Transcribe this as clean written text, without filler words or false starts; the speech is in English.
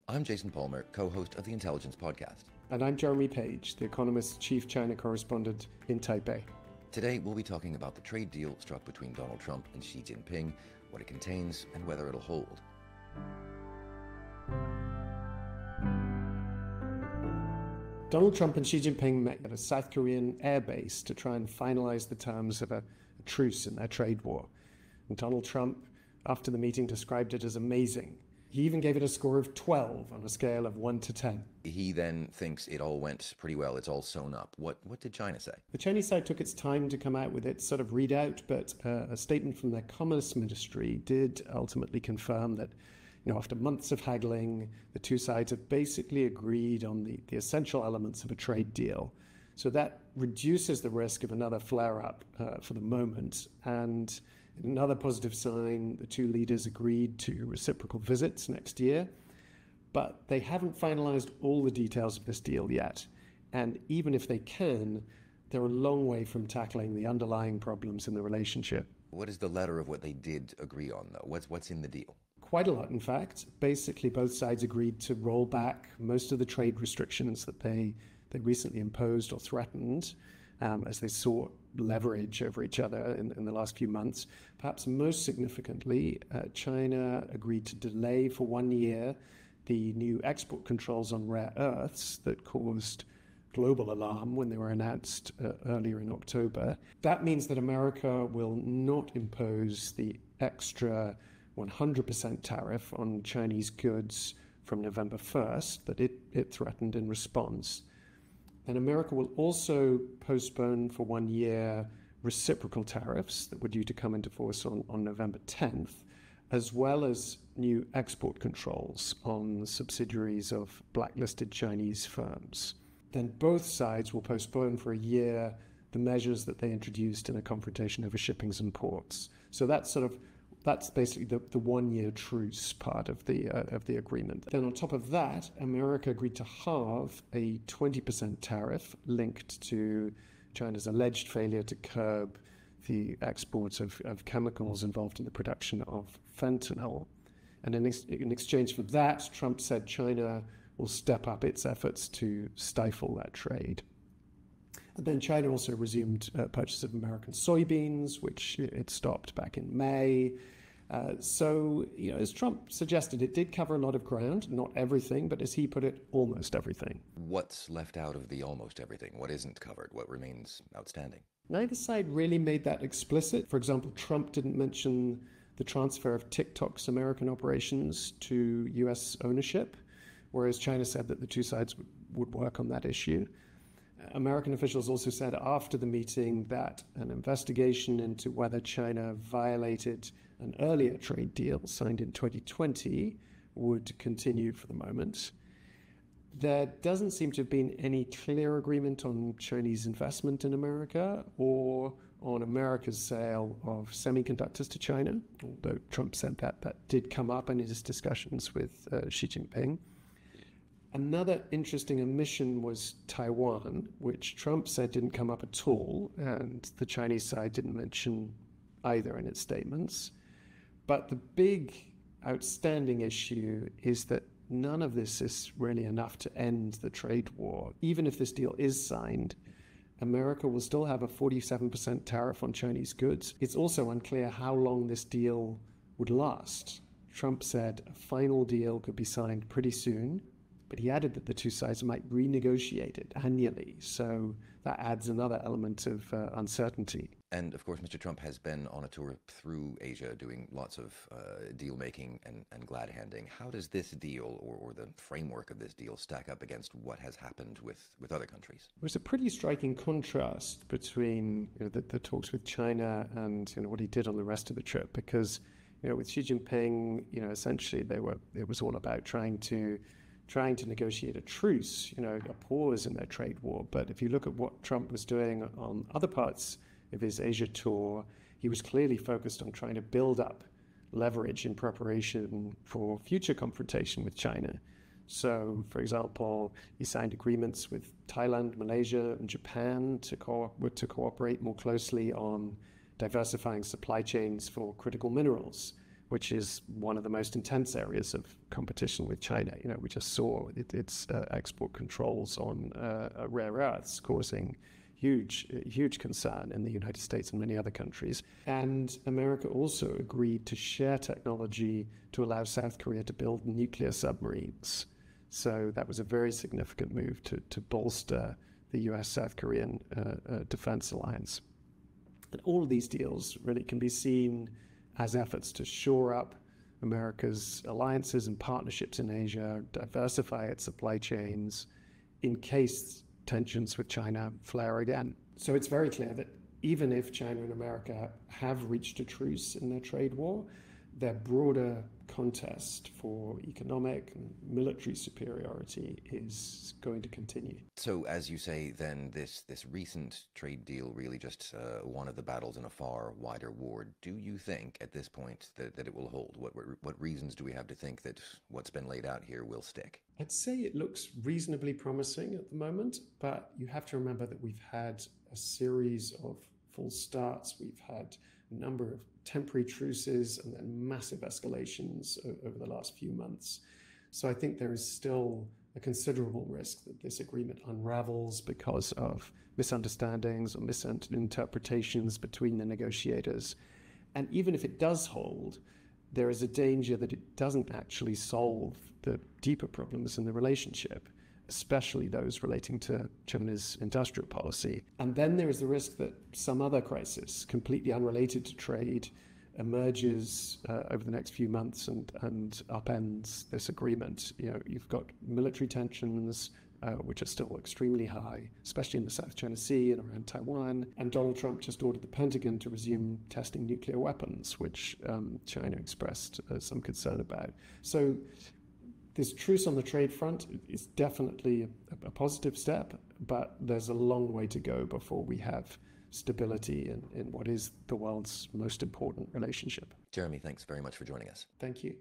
I'm Jason Palmer, co-host of the Intelligence Podcast. And I'm Jeremy Page, The Economist's chief China correspondent in Taipei. Today, we'll be talking about the trade deal struck between Donald Trump and Xi Jinping, what it contains, and whether it'll hold. Donald Trump and Xi Jinping met at a South Korean airbase to try and finalize the terms of a truce in their trade war. And Donald Trump, after the meeting, described it as amazing. He even gave it a score of 12 on a scale of 1 to 10. He then thinks it all went pretty well, it's all sewn up. What did China say? The Chinese side took its time to come out with its sort of readout, but a statement from their Commerce Ministry did ultimately confirm that, after months of haggling, the two sides have basically agreed on the essential elements of a trade deal. So that reduces the risk of another flare-up for the moment. And another positive sign, the two leaders agreed to reciprocal visits next year. But they haven't finalized all the details of this deal yet. And even if they can, they're a long way from tackling the underlying problems in the relationship. What is the letter of what they did agree on, though? What's in the deal? Quite a lot, in fact. Basically, both sides agreed to roll back most of the trade restrictions that they recently imposed or threatened as they sought leverage over each other in the last few months. Perhaps most significantly, China agreed to delay for 1 year the new export controls on rare earths that caused global alarm when they were announced earlier in October. That means that America will not impose the extra 100% tariff on Chinese goods from November 1st that it threatened in response. And America will also postpone for 1 year reciprocal tariffs that were due to come into force on November 10th, as well as new export controls on subsidiaries of blacklisted Chinese firms. Then both sides will postpone for a year the measures that they introduced in a confrontation over shippings and ports. So that's basically the 1 year truce part of the agreement. Then on top of that, America agreed to halve a 20% tariff linked to China's alleged failure to curb the exports of chemicals involved in the production of fentanyl. And in exchange for that, Trump said China will step up its efforts to stifle that trade. And then China also resumed purchase of American soybeans, which it stopped back in May. So, as Trump suggested, it did cover a lot of ground, not everything, but as he put it, almost everything. What's left out of the almost everything? What isn't covered? What remains outstanding? Neither side really made that explicit. For example, Trump didn't mention the transfer of TikTok's American operations to U.S. ownership, whereas China said that the two sides would work on that issue. American officials also said after the meeting that an investigation into whether China violated an earlier trade deal signed in 2020 would continue for the moment. There doesn't seem to have been any clear agreement on Chinese investment in America or on America's sale of semiconductors to China, although Trump said that did come up in his discussions with Xi Jinping. Another interesting omission was Taiwan, which Trump said didn't come up at all, and the Chinese side didn't mention either in its statements. But the big outstanding issue is that none of this is really enough to end the trade war. Even if this deal is signed, America will still have a 47% tariff on Chinese goods. It's also unclear how long this deal would last. Trump said a final deal could be signed pretty soon, but he added that the two sides might renegotiate it annually. So that adds another element of uncertainty. And of course, Mr. Trump has been on a tour through Asia doing lots of deal making and glad handing. How does this deal or the framework of this deal stack up against what has happened with other countries? There's a pretty striking contrast between the talks with China and what he did on the rest of the trip, because with Xi Jinping, essentially it was all about trying to negotiate a truce, a pause in their trade war. But if you look at what Trump was doing on other parts of his Asia tour, he was clearly focused on trying to build up leverage in preparation for future confrontation with China. So, for example, he signed agreements with Thailand, Malaysia, and Japan to cooperate more closely on diversifying supply chains for critical minerals, which is one of the most intense areas of competition with China. You know, we just saw its export controls on rare earths causing huge concern in the United States and many other countries. And America also agreed to share technology to allow South Korea to build nuclear submarines. So that was a very significant move to bolster the US-South Korean defense alliance. And all of these deals really can be seen as efforts to shore up America's alliances and partnerships in Asia, diversify its supply chains in case tensions with China flare again. So it's very clear that even if China and America have reached a truce in their trade war, their broader contest for economic and military superiority is going to continue. So, as you say, then this recent trade deal really just one of the battles in a far wider war. Do you think at this point that it will hold? What reasons do we have to think that what's been laid out here will stick? I'd say it looks reasonably promising at the moment, but you have to remember that we've had a series of false starts. We've had a number of temporary truces and then massive escalations over the last few months. So I think there is still a considerable risk that this agreement unravels because of misunderstandings or misinterpretations between the negotiators. And even if it does hold, there is a danger that it doesn't actually solve the deeper problems in the relationship, especially those relating to China's industrial policy. And then there is the risk that some other crisis, completely unrelated to trade, emerges over the next few months and upends this agreement. You know, you've got military tensions, which are still extremely high, especially in the South China Sea and around Taiwan. And Donald Trump just ordered the Pentagon to resume testing nuclear weapons, which China expressed some concern about. So this truce on the trade front is definitely a positive step, but there's a long way to go before we have stability in what is the world's most important relationship. Jeremy, thanks very much for joining us. Thank you.